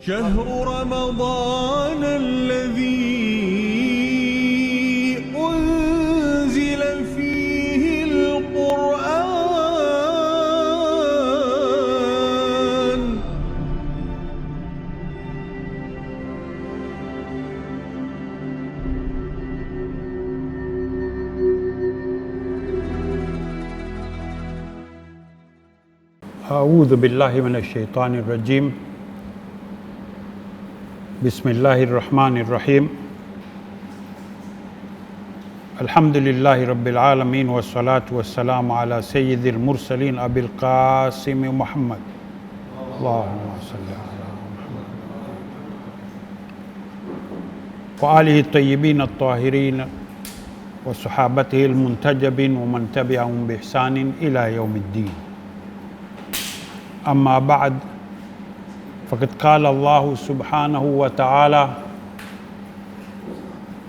شهر رمضان الذي أنزل فيه القرآن أعوذ بالله من الشيطان الرجيم بسم الله الرحمن الرحيم الحمد لله رب العالمين والصلاة والسلام على سيد المرسلين أبي القاسم محمد اللهم صل على محمد وآله الطيبين الطاهرين وصحابته المنتجبين ومن تبعهم بإحسان إلى يوم الدين. أما بعد، فقد قال الله سبحانه وتعالى: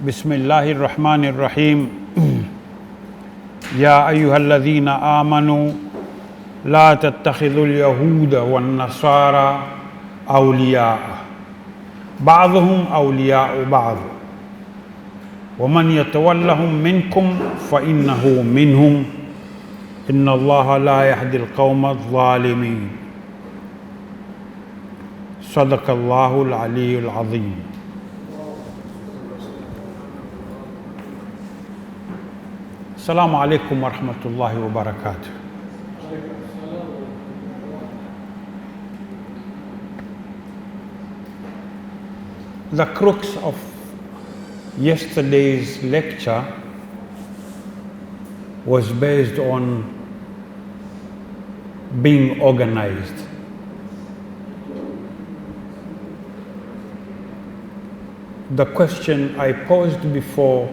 بسم الله الرحمن الرحيم يا أيها الذين آمنوا لا تتخذوا اليهود والنصارى أولياء بعضهم أولياء بعض ومن يتولهم منكم فإنه منهم إن الله لا يهدي القوم الظالمين. صدق الله العلي العظيم. السلام عليكم ورحمة الله وبركاته. The crux of yesterday's lecture was based on being organized. The question I posed before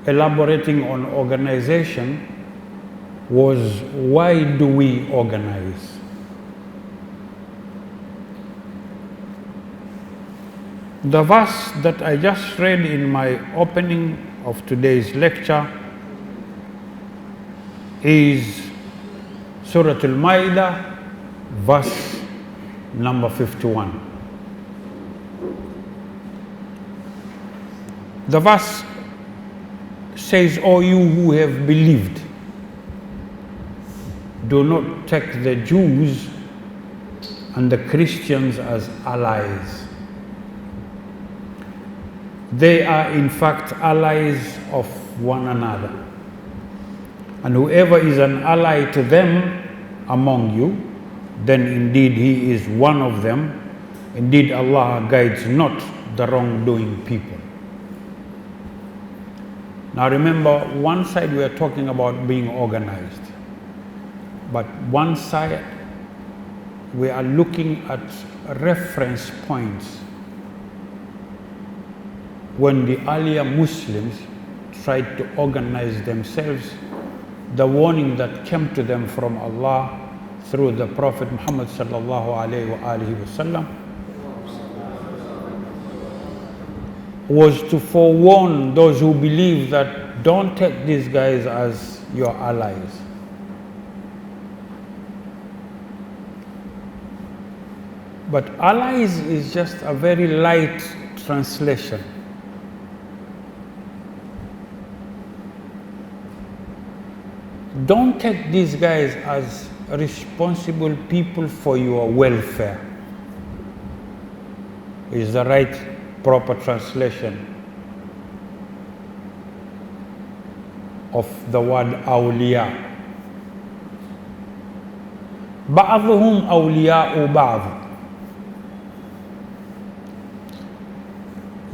elaborating on organization was, why do we organize? The verse that I just read in my opening of today's lecture is Surah Al-Ma'idah, verse number 51. The verse says, "O you who have believed, do not take the Jews and the Christians as allies. They are in fact allies of one another. And whoever is an ally to them among you, then indeed he is one of them. Indeed Allah guides not the wrongdoing people." Now remember, one side we are talking about being organized, but one side we are looking at reference points when the earlier Muslims tried to organize themselves. The warning that came to them from Allah through the Prophet Muhammad sallallahu alaihi wasallam was to forewarn those who believe that don't take these guys as your allies. But allies is just a very light translation. Don't take these guys as responsible people for your welfare, is the right proper translation of the word awliya. Ba'dhuhum awliya'u ba'd.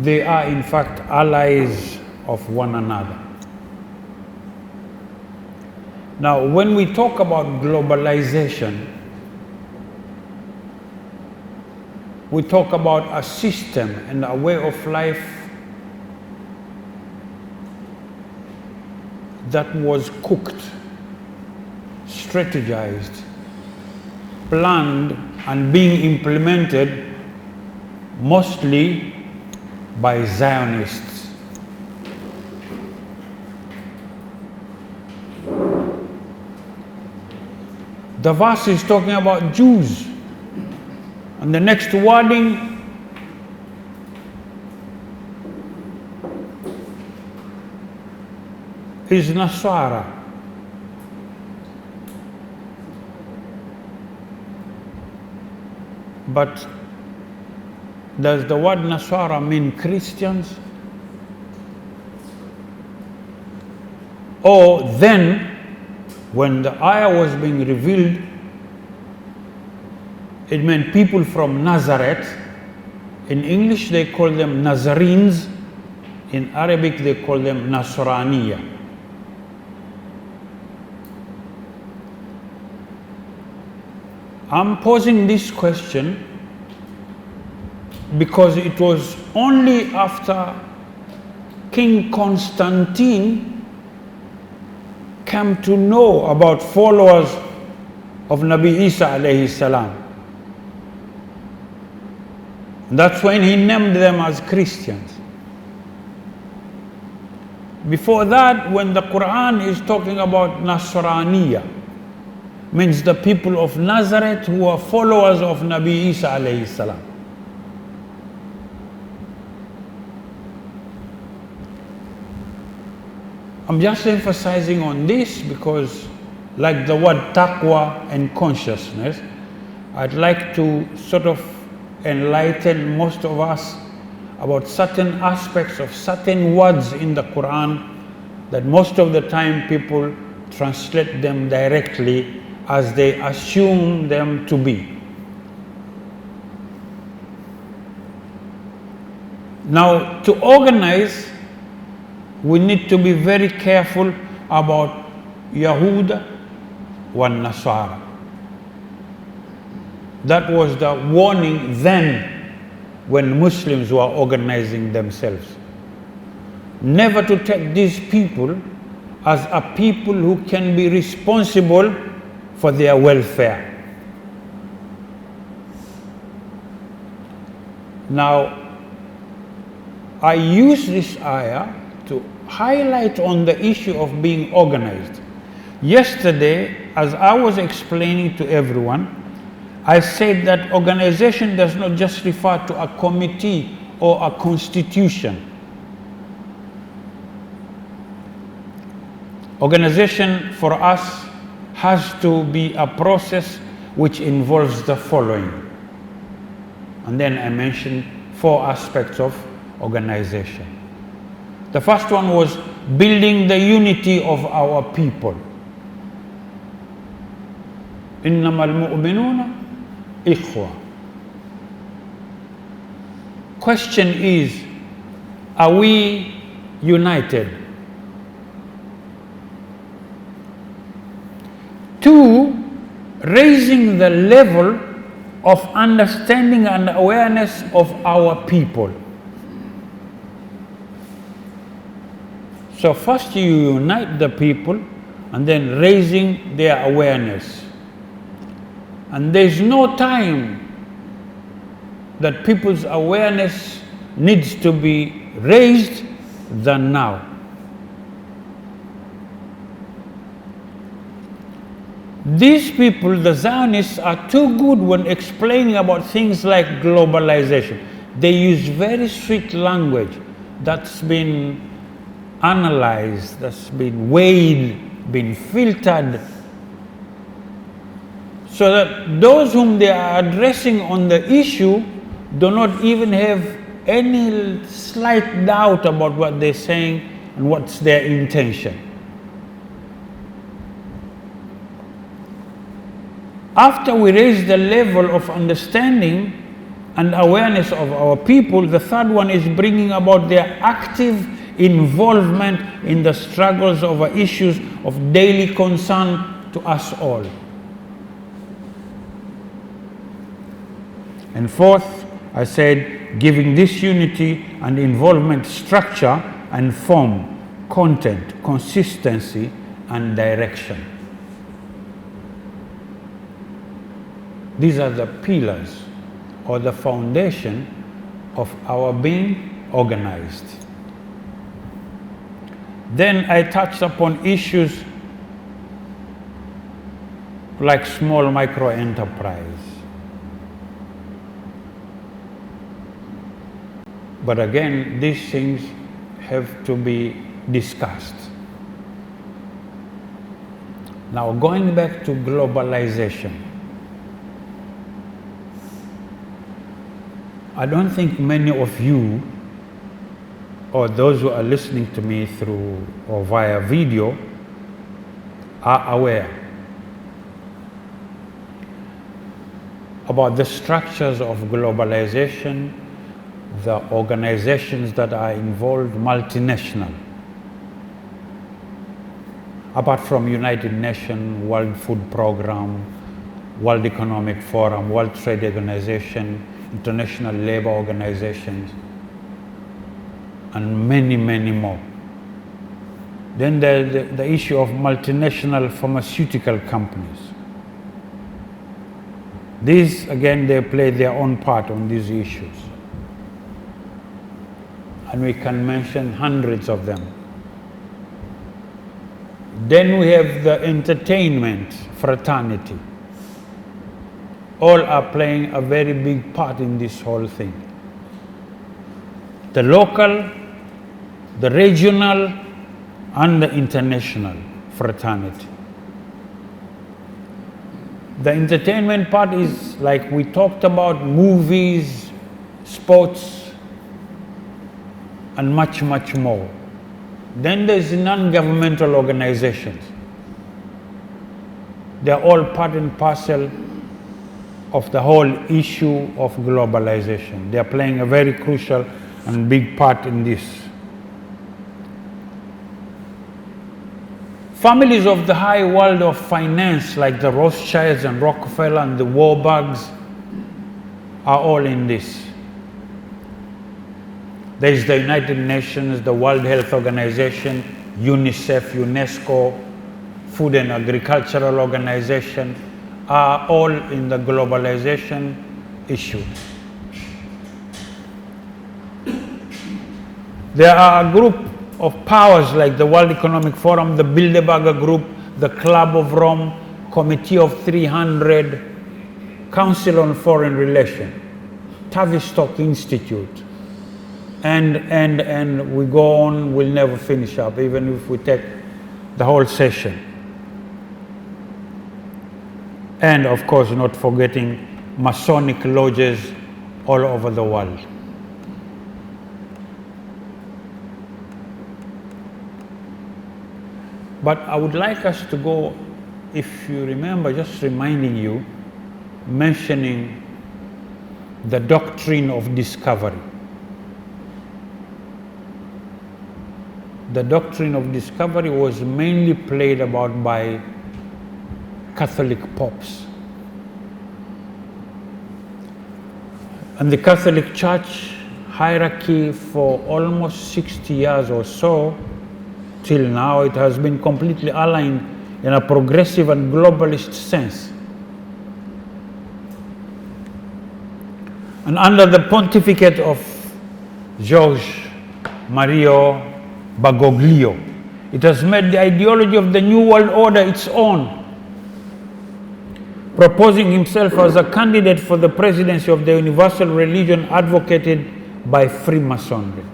They are in fact allies of one another. Now, when we talk about globalization, we talk about a system and a way of life that was cooked, strategized, planned, and being implemented mostly by Zionists. The verse is talking about Jews. And the next wording is Nasara. But does the word Nasara mean Christians? Or then, when the ayah was being revealed, it meant people from Nazareth. In English they call them Nazarenes. In Arabic they call them Nasraniya. I'm posing this question because it was only after King Constantine came to know about followers of Nabi Isa alayhi salam. That's when he named them as Christians. Before that, when the Quran is talking about Nasraniya, means the people of Nazareth who are followers of Nabi Isa alayhi salam. I'm just emphasizing on this because, like the word taqwa and consciousness, I'd like to sort of enlighten most of us about certain aspects of certain words in the Quran that most of the time people translate them directly as they assume them to be. Now, to organize, we need to be very careful about Yahuda wa Nasara. That was the warning then when Muslims were organizing themselves. Never to take these people as a people who can be responsible for their welfare. Now, I use this ayah to highlight on the issue of being organized. Yesterday, as I was explaining to everyone, I said that organization does not just refer to a committee or a constitution. Organization for us has to be a process which involves the following. And then I mentioned 4 aspects of organization. The first one was building the unity of our people. إنما المؤمنون إخوة. Question is, are we united? 2, raising the level of understanding and awareness of our people. So first you unite the people and then raising their awareness. And there's no time that people's awareness needs to be raised than now. These people, the Zionists, are too good when explaining about things like globalization. They use very strict language that's been analyzed, that's been weighed, been filtered, so that those whom they are addressing on the issue do not even have any slight doubt about what they're saying and what's their intention. After we raise the level of understanding and awareness of our people, the third one is bringing about their active involvement in the struggles over issues of daily concern to us all. And fourth, I said, giving this unity and involvement structure and form, content, consistency, and direction. These are the pillars or the foundation of our being organized. Then I touched upon issues like small micro enterprise. But again, these things have to be discussed. Now, going back to globalization, I don't think many of you, or those who are listening to me through or via video, are aware about the structures of globalization, the organizations that are involved, multinational. Apart from United Nations, World Food Program, World Economic Forum, World Trade Organization, International Labor Organizations, and many, many more. Then the issue of multinational pharmaceutical companies. These, again, they play their own part on these issues. And we can mention hundreds of them. Then we have the entertainment fraternity. All are playing a very big part in this whole thing. The local, the regional, and the international fraternity. The entertainment part is, like we talked about, movies, sports, and much, much more. Then there's non-governmental organizations. They're all part and parcel of the whole issue of globalization. They're playing a very crucial and big part in this. Families of the high world of finance, like the Rothschilds and Rockefeller and the Warburgs, are all in this. There is the United Nations, the World Health Organization, UNICEF, UNESCO, Food and Agricultural Organization, are all in the globalization issue. There are a group of powers like the World Economic Forum, the Bilderberger Group, the Club of Rome, Committee of 300, Council on Foreign Relations, Tavistock Institute, and we go on, we'll never finish up, even if we take the whole session. And of course, not forgetting Masonic lodges all over the world. But I would like us to go, if you remember, just reminding you, mentioning the doctrine of discovery. The doctrine of discovery was mainly played about by Catholic popes. And the Catholic Church hierarchy for almost 60 years or so, till now, it has been completely aligned in a progressive and globalist sense. And under the pontificate of George Mario Bergoglio, it has made the ideology of the New World Order its own, proposing himself as a candidate for the presidency of the universal religion advocated by Freemasonry.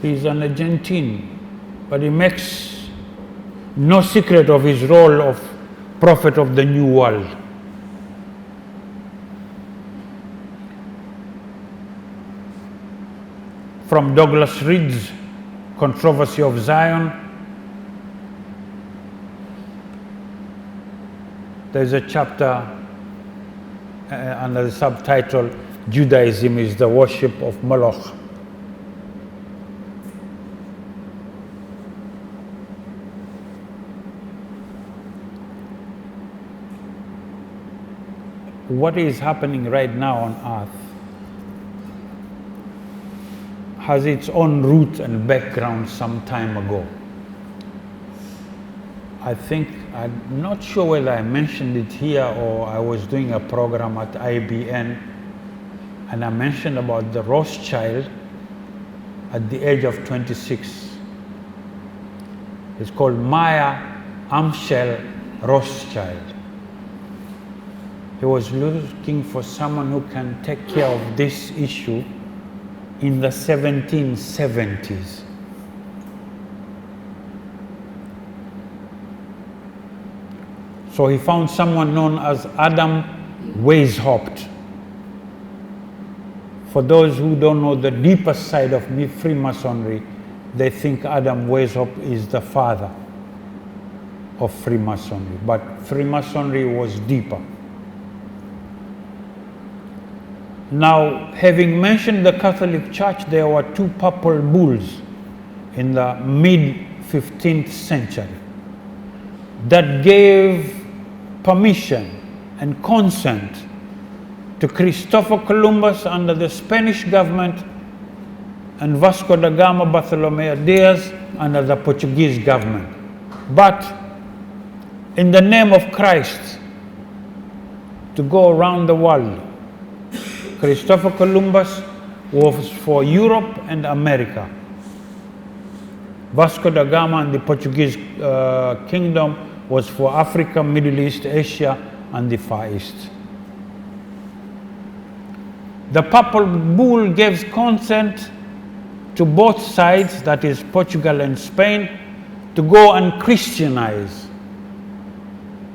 He's an Argentine, but he makes no secret of his role of prophet of the New World. From Douglas Reed's Controversy of Zion, there's a chapter under the subtitle, Judaism is the Worship of Moloch. What is happening right now on earth has its own root and background some time ago. I think, I'm not sure whether I mentioned it here or I was doing a program at IBN, and I mentioned about the Rothschild at the age of 26. It's called Meyer Amschel Rothschild. He He was looking for someone who can take care of this issue in the 1770s. So he found someone known as Adam Weishaupt. For those who don't know the deeper side of Freemasonry, they think Adam Weishaupt is the father of Freemasonry, but Freemasonry was deeper. Now, having mentioned the Catholic Church, there were two papal bulls in the mid-15th century that gave permission and consent to Christopher Columbus under the Spanish government and Vasco da Gama Bartolomeu Diaz under the Portuguese government. But in the name of Christ, to go around the world. Christopher Columbus was for Europe and America. Vasco da Gama and the Portuguese kingdom was for Africa, Middle East, Asia, and the Far East. The papal bull gives consent to both sides, that is Portugal and Spain, to go and Christianize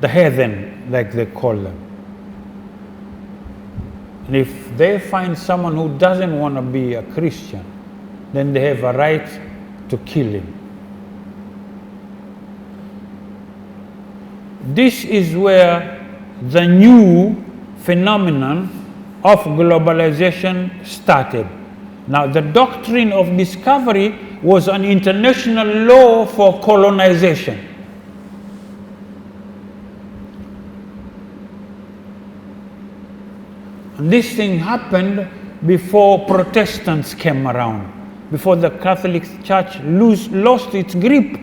the heathen, like they call them. And if they find someone who doesn't want to be a Christian, then they have a right to kill him. This is where the new phenomenon of globalization started. Now, the doctrine of discovery was an international law for colonization. And this thing happened before Protestants came around, before the Catholic Church lost its grip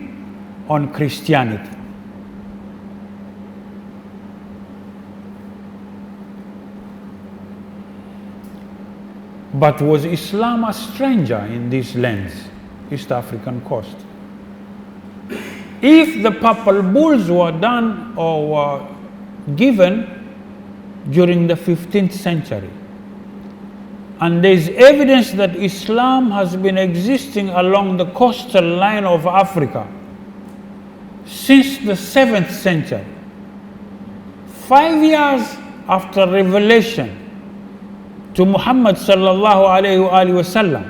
on Christianity. But was Islam a stranger in these lands, East African coast? If the papal bulls were done or were given during the 15th century, and there is evidence that Islam has been existing along the coastal line of Africa since the 7th century, 5 years after revelation to Muhammad sallallahu alayhi wa sallam,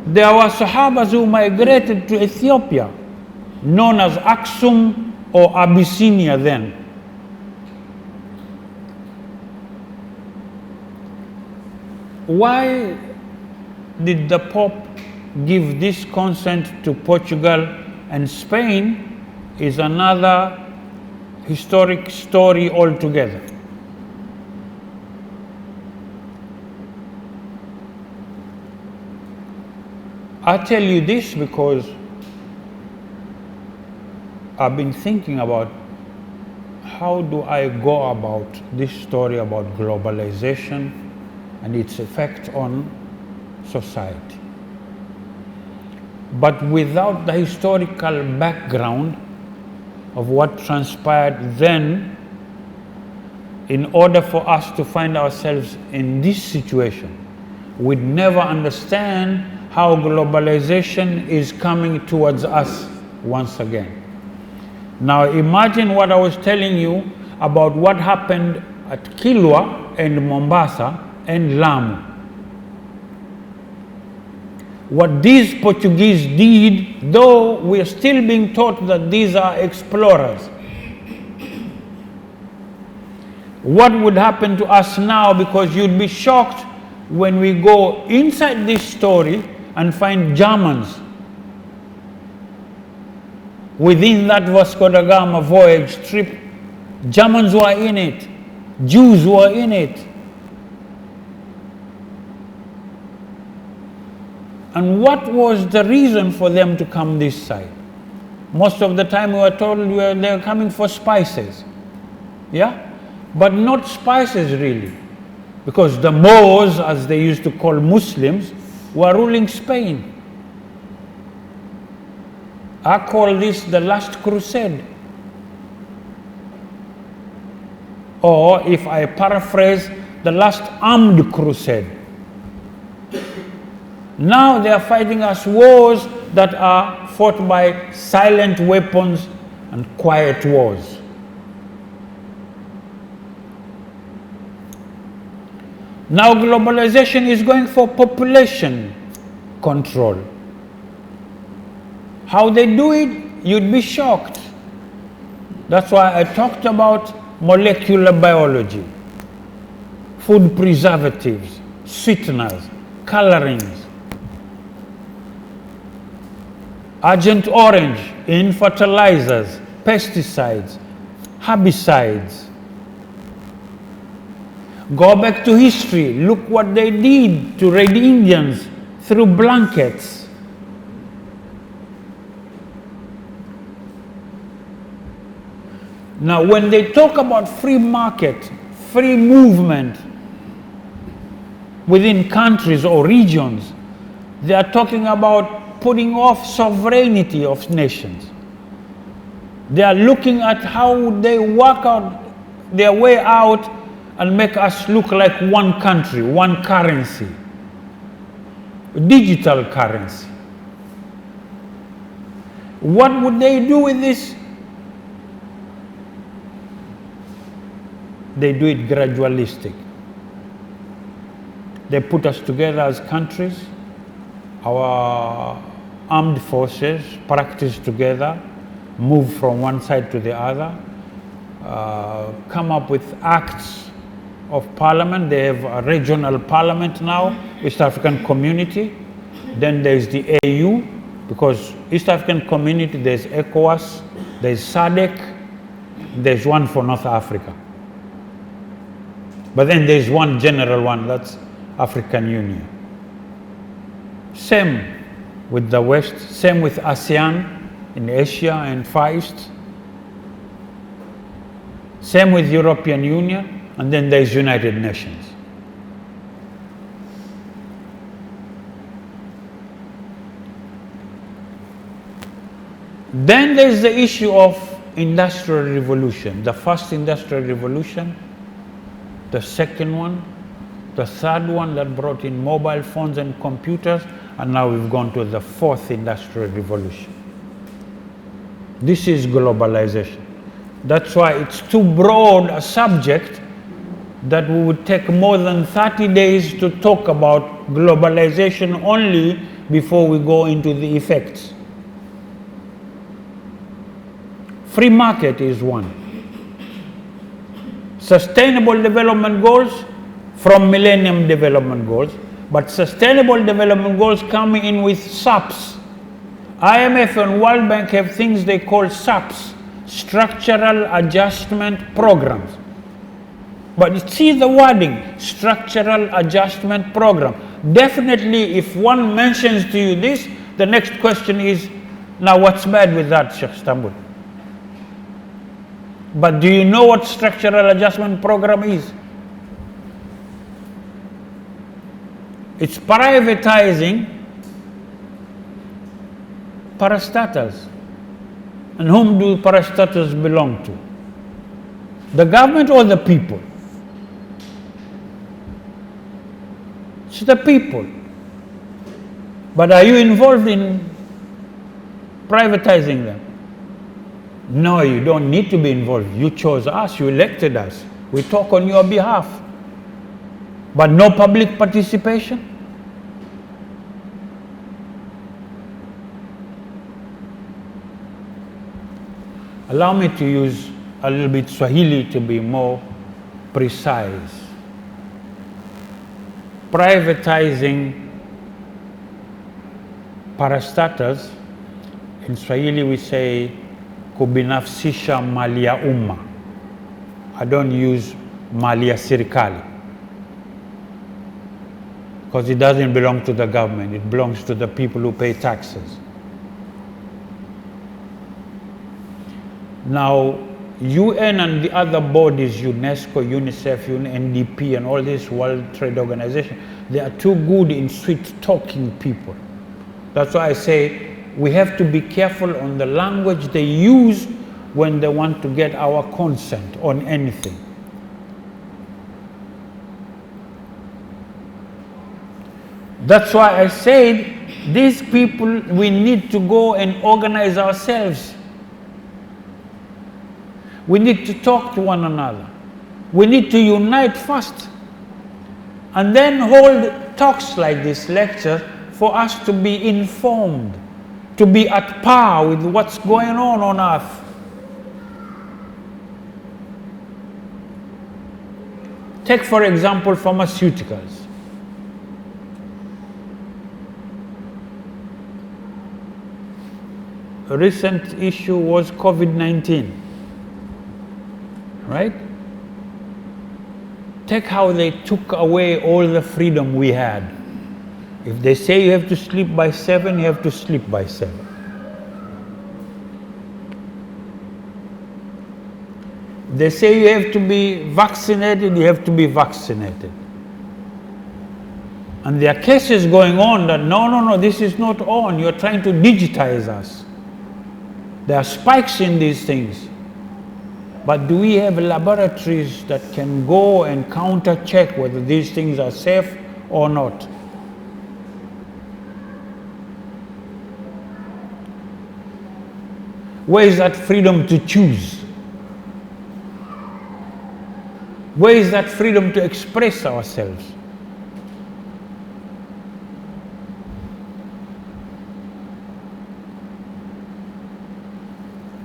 there were Sahabas who migrated to Ethiopia, known as Aksum or Abyssinia then. Why did the Pope give this consent to Portugal and Spain is another historic story altogether. I tell you this because I've been thinking about how do I go about this story about globalization and its effect on society. But without the historical background of what transpired then, in order for us to find ourselves in this situation, we'd never understand how globalization is coming towards us once again. Now imagine what I was telling you about what happened at Kilwa and Mombasa and Lamu. What these Portuguese did, though we are still being taught that these are explorers. What would happen to us now, because you'd be shocked when we go inside this story and find Germans within that Vasco da Gama voyage trip. Germans were in it, Jews were in it. And what was the reason for them to come this side? Most of the time we were told they were coming for spices. Yeah? But not spices really. Because the Moors, as they used to call Muslims, were ruling Spain. I call this the last crusade. Or if I paraphrase, the last armed crusade. Now they are fighting us wars that are fought by silent weapons and quiet wars. Now globalization is going for population control. How they do it, you'd be shocked. That's why I talked about molecular biology, food preservatives, sweeteners, colorings, Agent Orange in fertilizers, pesticides, herbicides. Go back to history, look what they did to Red Indians through blankets. Now when they talk about free market, free movement within countries or regions, they are talking about putting off sovereignty of nations. They are looking at how they work out their way out and make us look like one country, one currency, digital currency. What would they do with this? They do it gradualistic. They put us together as countries, our armed forces practice together, move from one side to the other, come up with acts of parliament. They have a regional parliament now, East African Community. Then there's the AU, because East African Community, there's ECOWAS, there's SADC, there's one for North Africa. But then there's one general one, that's African Union. Same with the West, same with ASEAN in Asia and Far East. Same with European Union. And then there's United Nations. Then there's the issue of industrial revolution. The first industrial revolution, the second one, the third one that brought in mobile phones and computers, and now we've gone to the fourth industrial revolution. This is globalization. That's why it's too broad a subject that we would take more than 30 days to talk about globalization only before we go into the effects. Free market is one. Sustainable development goals from Millennium Development Goals, but sustainable development goals come in with SAPs. IMF and World Bank have things they call SAPs, Structural Adjustment Programs. But see the wording, Structural Adjustment Program. Definitely if one mentions to you this, the next question is, now what's bad with that, Sheikh Stambuli? But do you know what Structural Adjustment Program is? It's privatizing parastatals. And whom do parastatals belong to? The government or the people? It's the people. But are you involved in privatizing them? No, you don't need to be involved. You chose us, you elected us. We talk on your behalf. But no public participation? Allow me to use a little bit Swahili to be more precise. Privatizing parastatals, in Swahili we say kubinafsisha mali ya umma. I don't use mali ya serikali, because it doesn't belong to the government, it belongs to the people who pay taxes. Now, UN and the other bodies, UNESCO, UNICEF, UNDP, and all this World Trade Organization, they are too good in sweet-talking people. That's why I say we have to be careful on the language they use when they want to get our consent on anything. That's why I said, these people, we need to go and organize ourselves. We need to talk to one another. We need to unite first. And then hold talks like this lecture for us to be informed, to be at par with what's going on earth. Take, for example, pharmaceuticals. A recent issue was COVID-19, right? Take how they took away all the freedom we had. If they say you have to sleep by 7, you have to sleep by 7. They say you have to be vaccinated, you have to be vaccinated. And there are cases going on that, no, this is not on, you're trying to digitize us. There are spikes in these things. But do we have laboratories that can go and counter-check whether these things are safe or not? Where is that freedom to choose? Where is that freedom to express ourselves?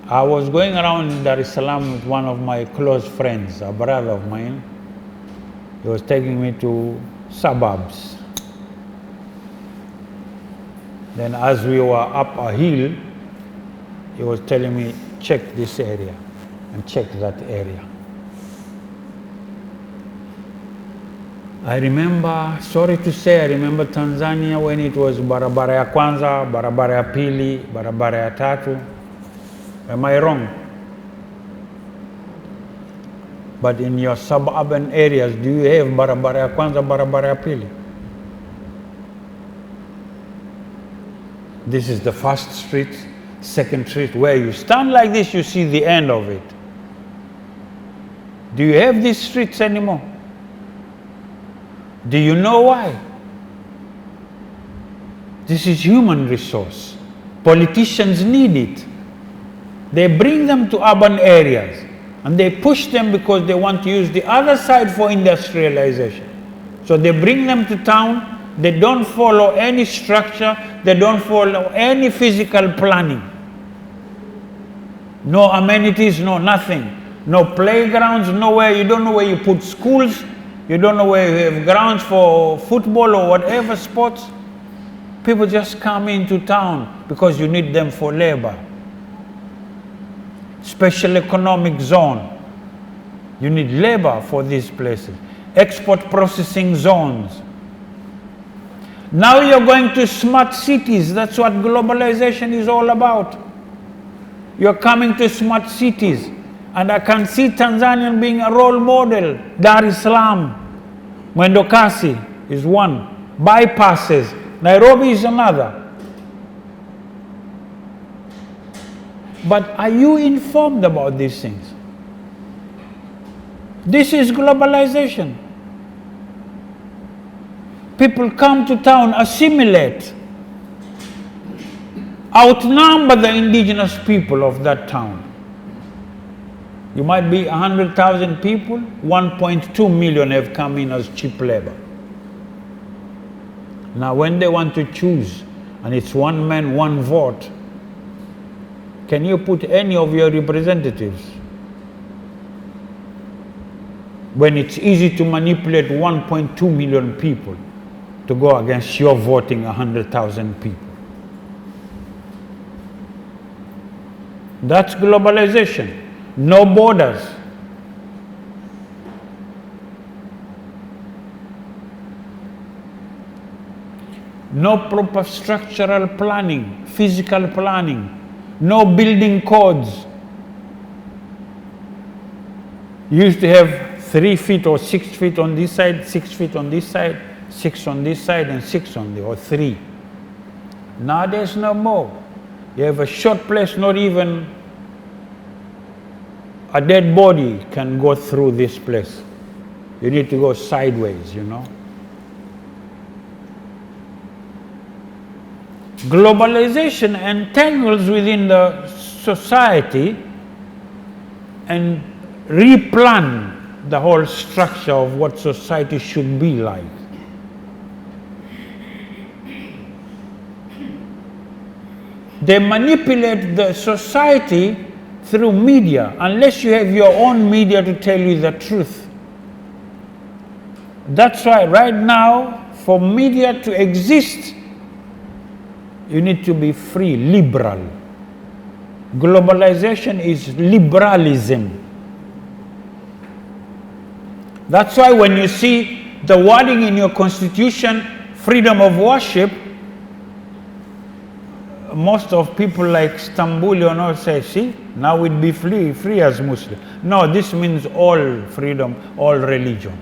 I was going around in Dar es Salaam with one of my close friends, a brother of mine. He was taking me to suburbs. Then as we were up a hill, he was telling me, check this area and check that area. I remember, sorry to say, I remember Tanzania when it was barabara ya kwanza, barabara ya pili, barabara ya tatu. Am I wrong? But in your suburban areas, do you have barabara ya kwanza, barabara ya pili? This is the first street, second street. Where you stand like this, you see the end of it. Do you have these streets anymore? Do you know why? This is human resource. Politicians need it. They bring them to urban areas and they push them because they want to use the other side for industrialization. So they bring them to town, they don't follow any structure, they don't follow any physical planning. No amenities, no nothing. No playgrounds, nowhere, you don't know where you put schools, you don't know where you have grounds for football or whatever sports. People just come into town because you need them for labor. Special economic zone. You need labor for these places. Export processing zones. Now you're going to smart cities. That's what globalization is all about. You're coming to smart cities. And I can see Tanzania being a role model. Dar es Salaam, Mwendo Kasi is one. Bypasses. Nairobi is another. But are you informed about these things? This is globalization. People come to town, assimilate, outnumber the indigenous people of that town. You might be 100,000 people, 1.2 million have come in as cheap labor. Now when they want to choose, and it's one man, one vote, can you put any of your representatives? When it's easy to manipulate 1.2 million people to go against your voting 100,000 people. That's globalization. No borders. No proper structural planning, physical planning. No building codes. You used to have 3 feet or 6 feet on this side, 6 feet on this side, 6 on this side, and 6 on the, or 3. Nowadays, no more. You have a short place, not even a dead body can go through this place. You need to go sideways, you know. Globalization entangles within the society and replan the whole structure of what society should be like. They manipulate the society through media, unless you have your own media to tell you the truth. That's why right now, for media to exist, you need to be free, liberal. Globalization is liberalism. That's why when you see the wording in your constitution, freedom of worship, most of people like Stambuli or not say, see, now we'd be free as Muslim. No, this means all freedom, all religion.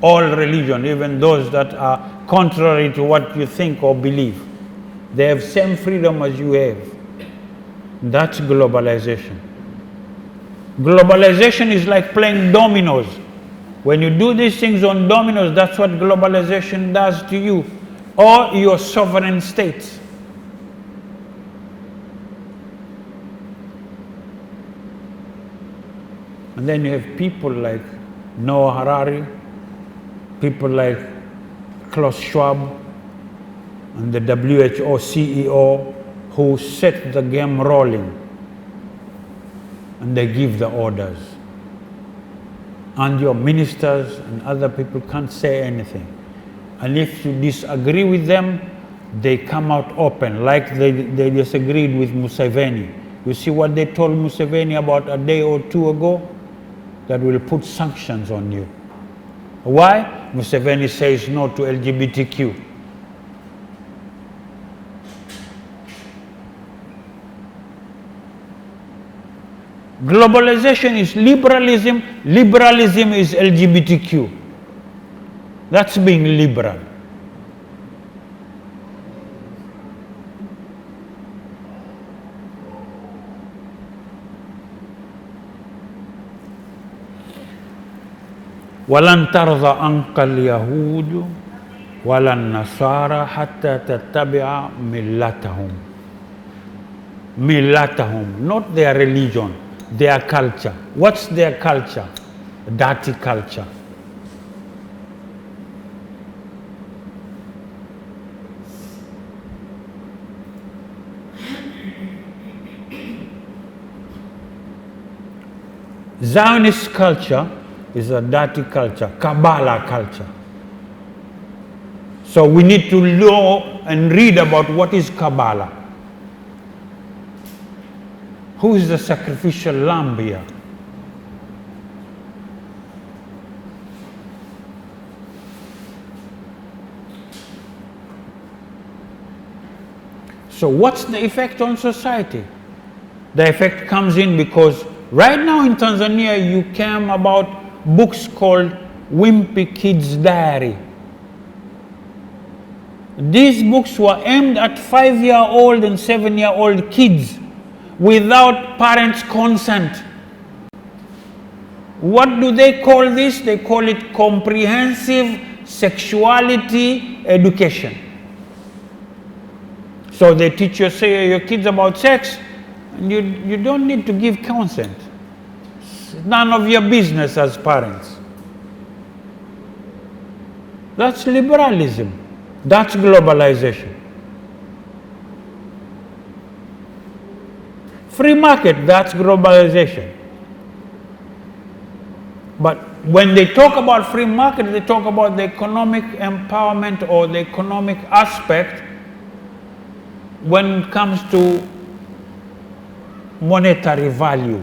All religion, even those that are contrary to what you think or believe. They have same freedom as you have. That's globalization. Globalization is like playing dominoes. When you do these things on dominoes, that's what globalization does to you or your sovereign states. And then you have people like Noah Harari, people like Klaus Schwab, and the WHO CEO who set the game rolling, and they give the orders. And your ministers and other people can't say anything. And if you disagree with them, they come out open, like they disagreed with Museveni. You see what they told Museveni about a day or two ago? That will put sanctions on you. Why? Museveni says no to LGBTQ. Globalization is liberalism, liberalism is LGBTQ. That's being liberal. ولن ترضى عنك اليهود ولا النصارى حتى تتبع ملتهم. ملتهم, not their religion, their culture. What's their culture? Dirty culture. Zionist culture is a dirty culture, Kabbalah culture. So we need to know and read about what is Kabbalah. Who is the sacrificial lamb here? So what's the effect on society? The effect comes in because right now in Tanzania you came about books called Wimpy Kids Diary. These books were aimed at 5-year-old and 7-year-old kids without parents' consent. What do they call this? They call it comprehensive sexuality education. So they teach your kids about sex, and you don't need to give consent. It's none of your business as parents. That's liberalism. That's globalization. Free market, that's globalization. But when they talk about free market, they talk about the economic empowerment or the economic aspect when it comes to monetary value.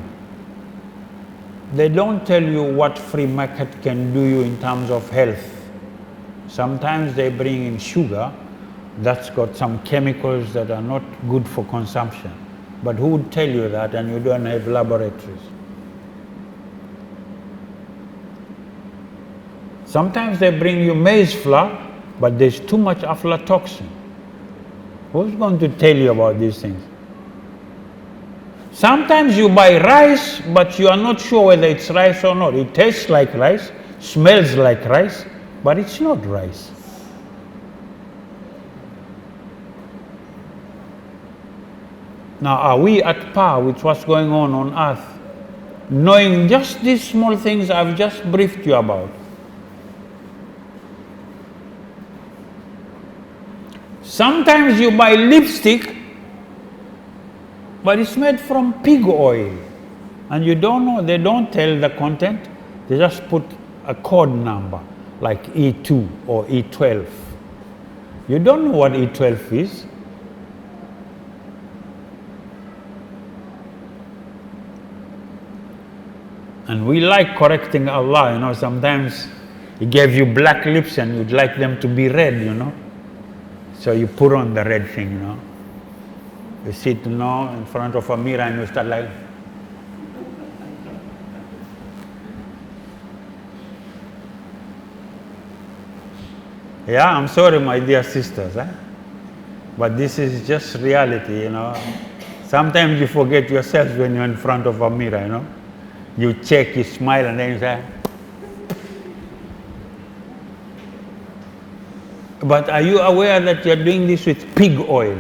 They don't tell you what free market can do you in terms of health. Sometimes they bring in sugar that's got some chemicals that are not good for consumption. But who would tell you that, and you don't have laboratories? Sometimes they bring you maize flour, but there's too much aflatoxin. Who's going to tell you about these things? Sometimes you buy rice, but you are not sure whether it's rice or not. It tastes like rice, smells like rice, but it's not rice. Now, are we at par with what's going on earth? Knowing just these small things I've just briefed you about. Sometimes you buy lipstick, but it's made from pig oil. And you don't know, they don't tell the content, they just put a code number, like E2 or E12. You don't know what E12 is. And we like correcting Allah, you know, sometimes He gave you black lips and you'd like them to be red, you know. So you put on the red thing, you know. You sit, you know, in front of a mirror and you start like, yeah, I'm sorry, my dear sisters, but this is just reality, you know. Sometimes you forget yourself when you're in front of a mirror, you know. You check, you smile, and then you say, but are you aware that you're doing this with pig oil?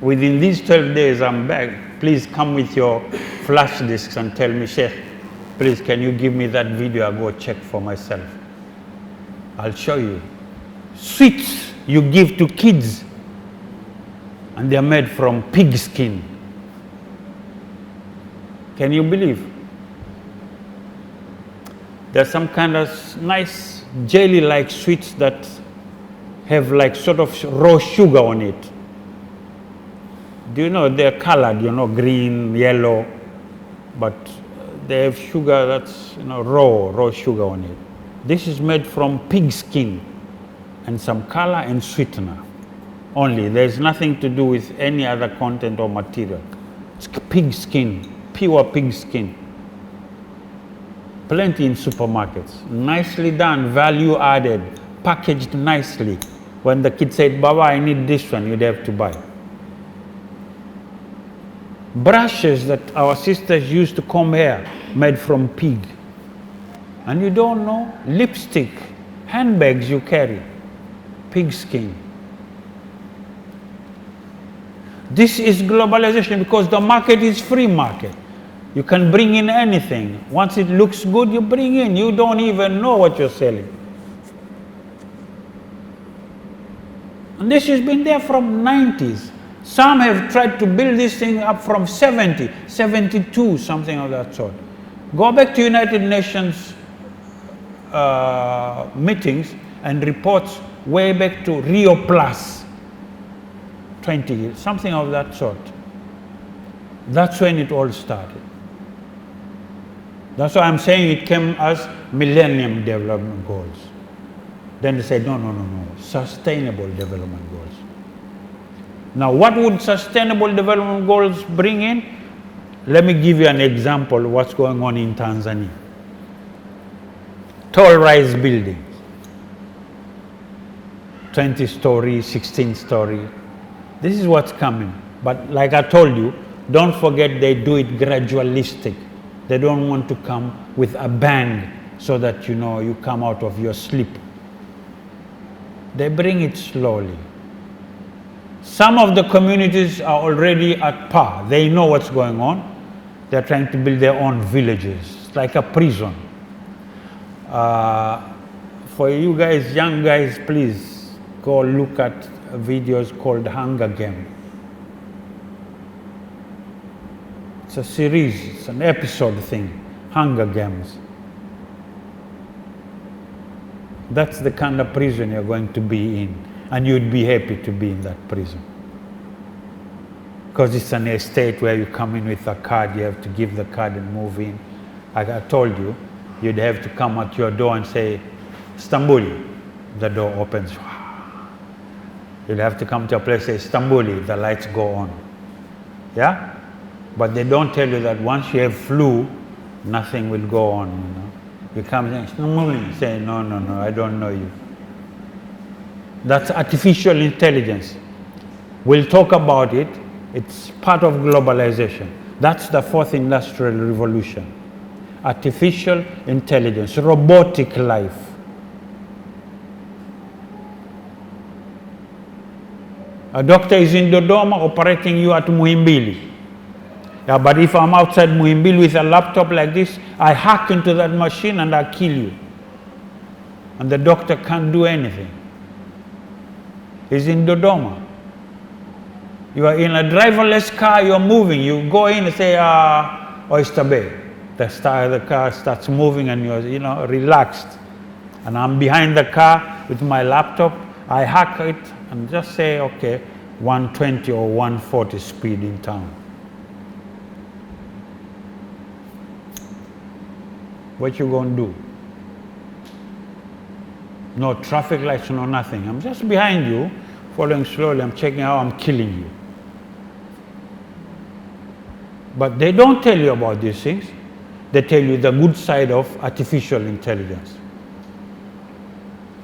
Within these 12 days, I'm back. Please come with your flash disks and tell me, Sheikh, please, can you give me that video? I'll go check for myself. I'll show you. Sweets you give to kids, and they're made from pig skin. Can you believe? There's some kind of nice jelly-like sweets that have like sort of raw sugar on it. Do you know they're colored, you know, green, yellow, but they have sugar that's, you know, raw sugar on it. This is made from pig skin and some color and sweetener only. There's nothing to do with any other content or material. It's pig skin, pure pig skin. Plenty in supermarkets. Nicely done, value added, packaged nicely. When the kid said, Baba, I need this one, you'd have to buy. Brushes that our sisters used to comb hair, made from pig. And you don't know, lipstick, handbags you carry, pig skin. This is globalization because the market is free market. You can bring in anything. Once it looks good, you bring in. You don't even know what you're selling. And this has been there from 90s. Some have tried to build this thing up from 70, 72, something of that sort. Go back to United Nations meetings and reports way back to Rio Plus 20, something of that sort. That's when it all started. That's why I'm saying it came as Millennium Development Goals. Then they said, no, Sustainable Development Goals. Now, what would Sustainable Development Goals bring in? Let me give you an example of what's going on in Tanzania. Tall rise buildings, 20-story, 16-story. This is what's coming. But like I told you, don't forget they do it gradualistic. They don't want to come with a bang so that, you know, you come out of your sleep. They bring it slowly. Some of the communities are already at par. They know what's going on. They're trying to build their own villages. It's like a prison. For you guys, young guys, please go look at videos called Hunger Game. It's a series, it's an episode thing, Hunger Games. That's the kind of prison you're going to be in, and you'd be happy to be in that prison. Because it's an estate where you come in with a card, you have to give the card and move in. Like I told you, you'd have to come at your door and say, Stambuli, the door opens. You'd have to come to a place and say, Stambuli, the lights go on. Yeah? But they don't tell you that once you have flu, nothing will go on. You know? You come and say, no, I don't know you. That's artificial intelligence. We'll talk about it. It's part of globalization. That's the fourth industrial revolution. artificial intelligence, robotic life. A doctor is in Dodoma operating you at Muhimbili. Yeah, but if I'm outside Muhimbili with a laptop like this, I hack into that machine and I kill you. And the doctor can't do anything. He's in Dodoma. You are in a driverless car, you're moving. You go in and say, Oyster Bay. The car starts moving and you're, relaxed. And I'm behind the car with my laptop. I hack it and just say, okay, 120 or 140 speed in town. What you gonna do? No traffic lights, no nothing. I'm just behind you, following slowly. I'm checking how I'm killing you. But they don't tell you about these things. They tell you the good side of artificial intelligence.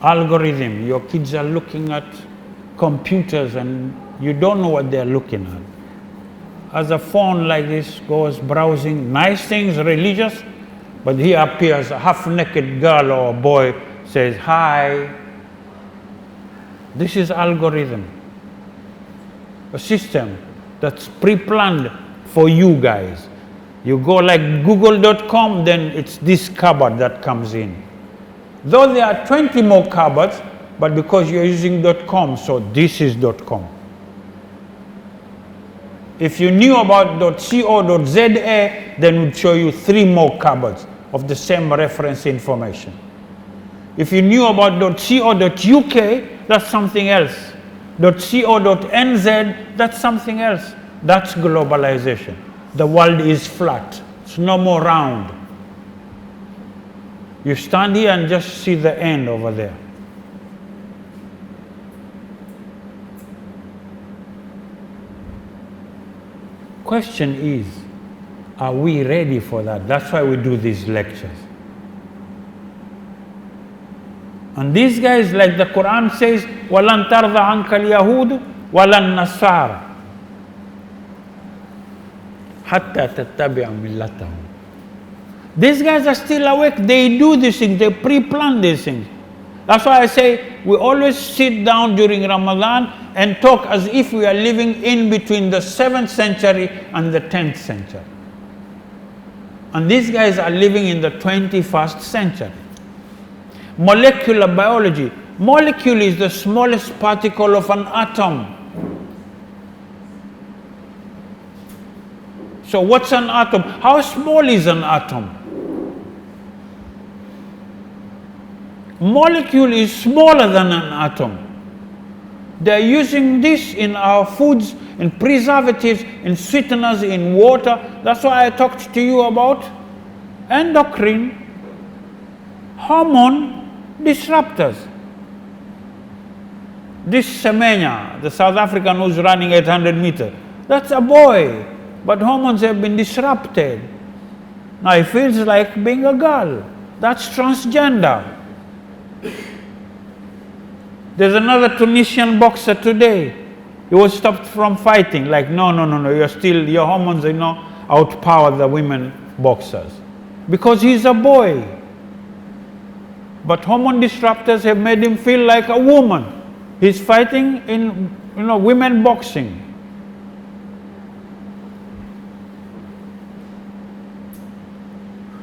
Algorithm, your kids are looking at computers and you don't know what they're looking at. As a phone like this goes browsing, nice things, religious, but here appears a half-naked girl or boy, says, hi. This is algorithm. A system that's pre-planned for you guys. You go like google.com, then it's this cupboard that comes in. Though there are 20 more cupboards, but because you're using .com, so this is .com. If you knew about .co.za, then it would show you 3 more cupboards of the same reference information. If you knew about .co.uk, that's something else. .co.nz, that's something else. That's globalization. The world is flat. It's no more round. You stand here and just see the end over there. Question is, are we ready for that? That's why we do these lectures. And these guys, like the Quran says, وَلَن تَرْضَ عَنْكَ الْيَهُودُ وَلَن نَصَارَ حَتَّى تَتَّبِعَ مِلَّتَهُمْ. These guys are still awake. They do these things. They pre-plan these things. That's why I say we always sit down during Ramadan and talk as if we are living in between the 7th century and the 10th century. And these guys are living in the 21st century. Molecular biology. Molecule is the smallest particle of an atom. So what's an atom? How small is an atom? Molecule is smaller than an atom. They're using this in our foods, in preservatives, in sweeteners, in water. That's why I talked to you about endocrine hormone disruptors. This Semenya, the South African who's running 800 meters, that's a boy, but hormones have been disrupted. Now he feels like being a girl. That's transgender. There's another Tunisian boxer today. He was stopped from fighting. Like, no, your hormones, outpower the women boxers. Because he's a boy. But hormone disruptors have made him feel like a woman. He's fighting in, women boxing.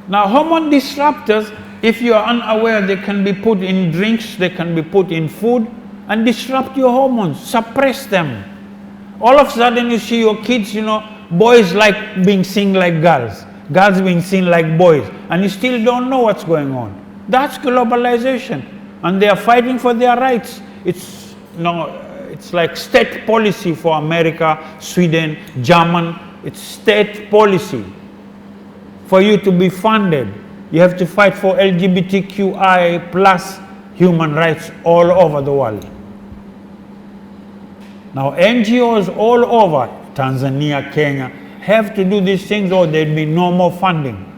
Now, hormone disruptors, if you are unaware, they can be put in drinks, they can be put in food, and disrupt your hormones, suppress them. All of a sudden you see your kids, boys like being seen like girls, girls being seen like boys, and you still don't know what's going on. That's globalization. And they are fighting for their rights. It's like state policy for America, Sweden, German. It's state policy. For you to be funded, you have to fight for LGBTQI plus human rights all over the world. Now NGOs all over, Tanzania, Kenya, have to do these things or there'd be no more funding.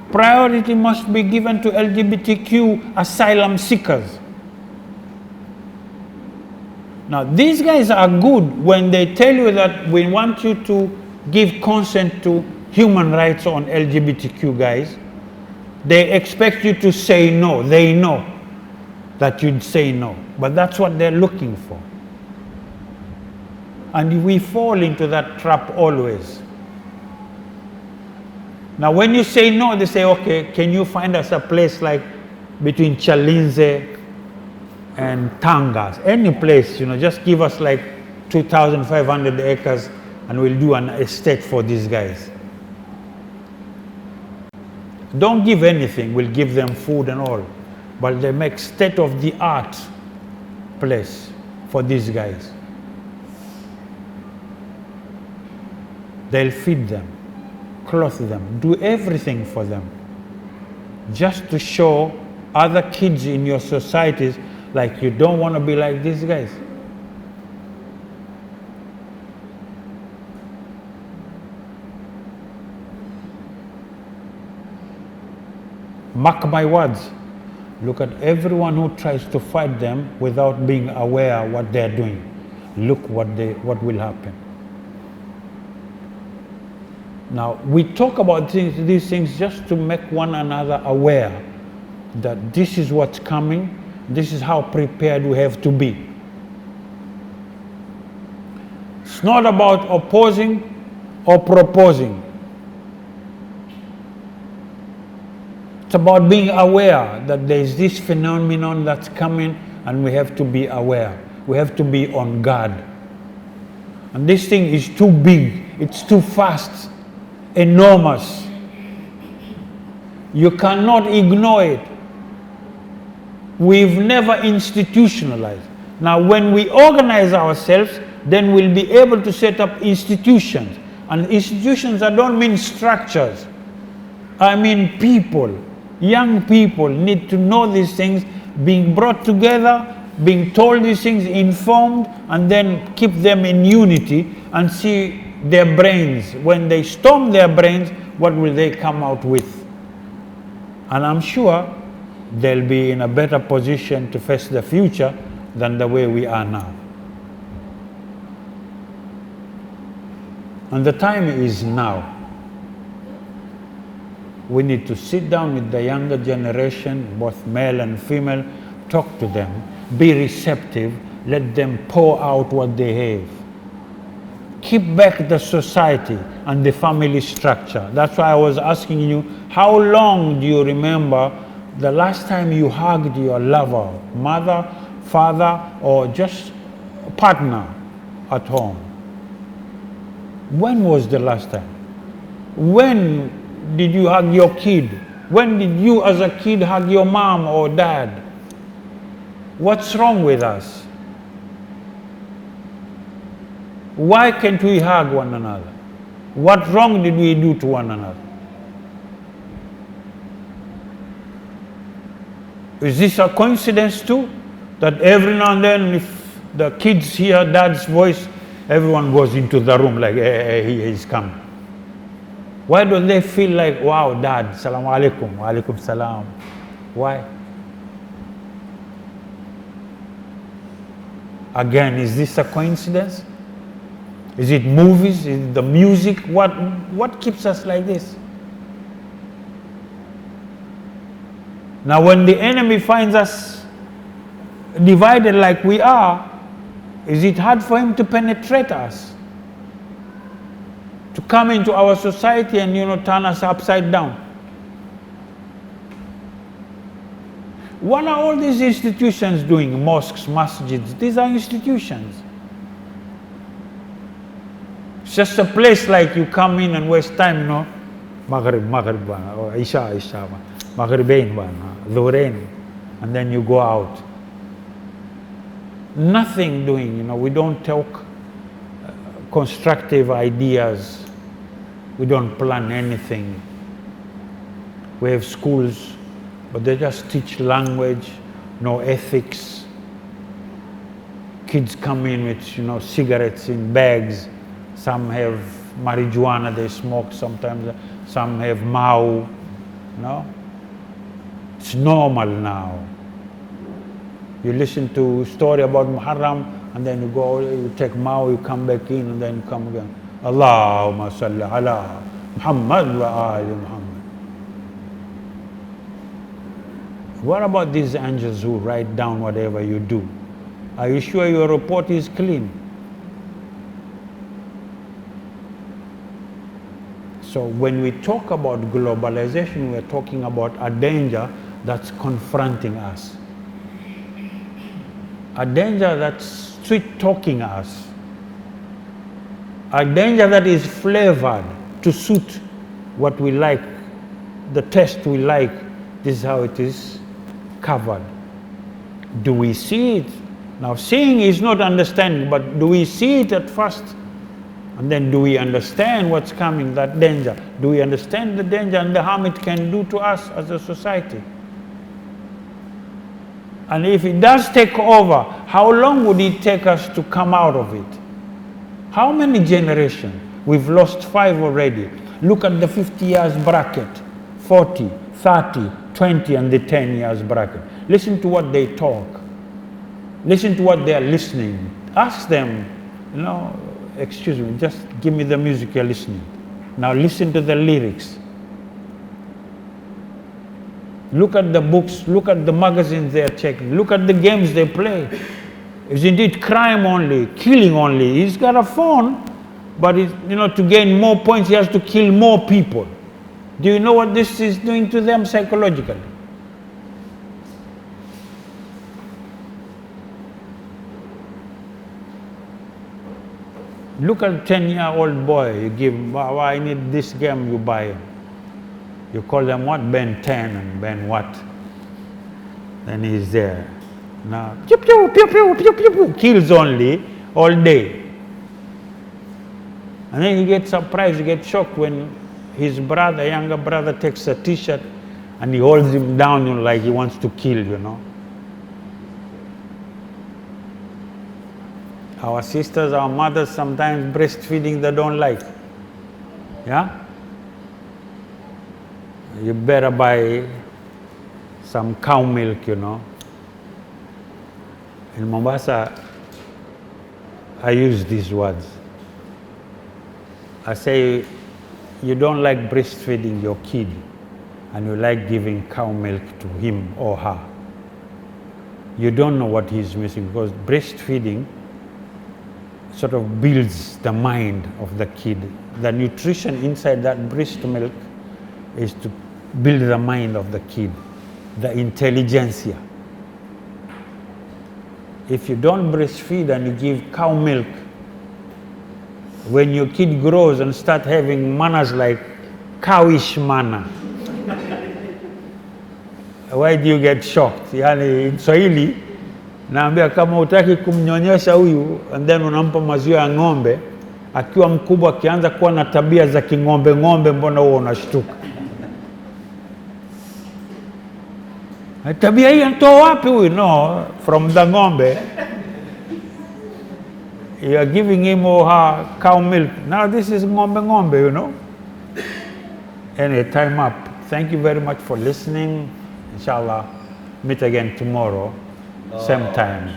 Priority must be given to LGBTQ asylum seekers. Now, these guys are good when they tell you that we want you to give consent to human rights on LGBTQ guys. They expect you to say no. They know that you'd say no. But that's what they're looking for. And we fall into that trap always. Now, when you say no, they say, okay, can you find us a place like between Chalinze and Tangas? Any place, just give us like 2,500 acres and we'll do an estate for these guys. Don't give anything, we'll give them food and all. But they make state-of-the-art place for these guys. They'll feed them, clothe them, do everything for them. Just to show other kids in your societies like you don't want to be like these guys. Mark my words. Look at everyone who tries to fight them without being aware what they're doing. Look what will happen. Now, we talk about these things just to make one another aware that this is what's coming, this is how prepared we have to be. It's not about opposing or proposing. It's about being aware that there is this phenomenon that's coming and we have to be aware. We have to be on guard. And this thing is too big, it's too fast, enormous. You cannot ignore it. We've never institutionalized. Now, when we organize ourselves, then we'll be able to set up institutions. And institutions, I don't mean structures. I mean people. Young people need to know these things, being brought together, being told these things, informed, and then keep them in unity and see their brains. When they storm their brains, what will they come out with? And I'm sure they'll be in a better position to face the future than the way we are now. And the time is now. We need to sit down with the younger generation, both male and female, talk to them, be receptive, let them pour out what they have. Keep back the society and the family structure. That's why I was asking you, how long do you remember the last time you hugged your lover, mother, father, or just a partner at home? When was the last time? When did you hug your kid? When did you as a kid hug your mom or dad? What's wrong with us? Why can't we hug one another? What wrong did we do to one another? Is this a coincidence too? That every now and then if the kids hear dad's voice, everyone goes into the room like, hey, he's come. Why don't they feel like, wow, dad, salam alaikum, wa alaikum salam? Why? Again, is this a coincidence? Is it movies? Is it the music? What keeps us like this? Now, when the enemy finds us divided like we are, is it hard for him to penetrate us? To come into our society and, turn us upside down? What are all these institutions doing? Mosques, masjids, these are institutions. It's just a place like you come in and waste time, Maghrib, or Isha, Maghribain, Dhuhrain, and then you go out. Nothing doing, we don't talk constructive ideas. We don't plan anything. We have schools, but they just teach language, no ethics. Kids come in with, cigarettes in bags. Some have marijuana they smoke sometimes. Some have Mao. It's normal now. You listen to story about Muharram, and then you go, you take Mao, you come back in, and then you come again. Allahumma salli ala Muhammad wa ali Muhammad. What about these angels who write down whatever you do? Are you sure your report is clean? So when we talk about globalization, we're talking about a danger that's confronting us. A danger that's sweet-talking us. A danger that is flavored to suit what we like, the taste we like. This is how it is covered. Do we see it? Now, seeing is not understanding, but do we see it at first? And then do we understand what's coming, that danger? Do we understand the danger and the harm it can do to us as a society? And if it does take over, how long would it take us to come out of it? How many generations? We've lost 5 already. Look at the 50 years bracket, 40, 30, 20, and the 10 years bracket. Listen to what they talk. Listen to what they are listening. Ask them, excuse me, just give me the music you're listening. Now listen to the lyrics. Look at the books, look at the magazines they are checking, look at the games they play. It's indeed crime only, killing only. He's got a phone, but to gain more points, he has to kill more people. Do you know what this is doing to them psychologically? Look at a 10-year-old boy, you give him, I need this game, you buy him. You call them what? Ben 10 and Ben what? Then he's there. Now, pew, pew, pew, pew, pew, pew, pew, kills only all day. And then you get surprised, you get shocked when his brother, younger brother, takes a t-shirt and he holds him down like he wants to kill, Our sisters, our mothers, sometimes breastfeeding they don't like. Yeah? You better buy some cow milk, In Mombasa, I use these words. I say, you don't like breastfeeding your kid, and you like giving cow milk to him or her. You don't know what he's missing, because breastfeeding sort of builds the mind of the kid. The nutrition inside that breast milk is to build the mind of the kid, the intelligentsia. If you don't breastfeed and you give cow milk, when your kid grows and start having manners like cowish manner, why do you get shocked? Yani in Swahili, naambia kama utaki kumnyonyesha huyu and then unampa maziwa ya ng'ombe, akiwa mkubwa akianza kuwa na tabia za king'ombe ng'ombe, mbona huo unashtuka? Tabia hii anatoa wapi huyu? No, from the ng'ombe. You are giving him or her cow milk. Now this is ng'ombe, Anyway, time up. Thank you very much for listening. Inshallah, meet again tomorrow, same time.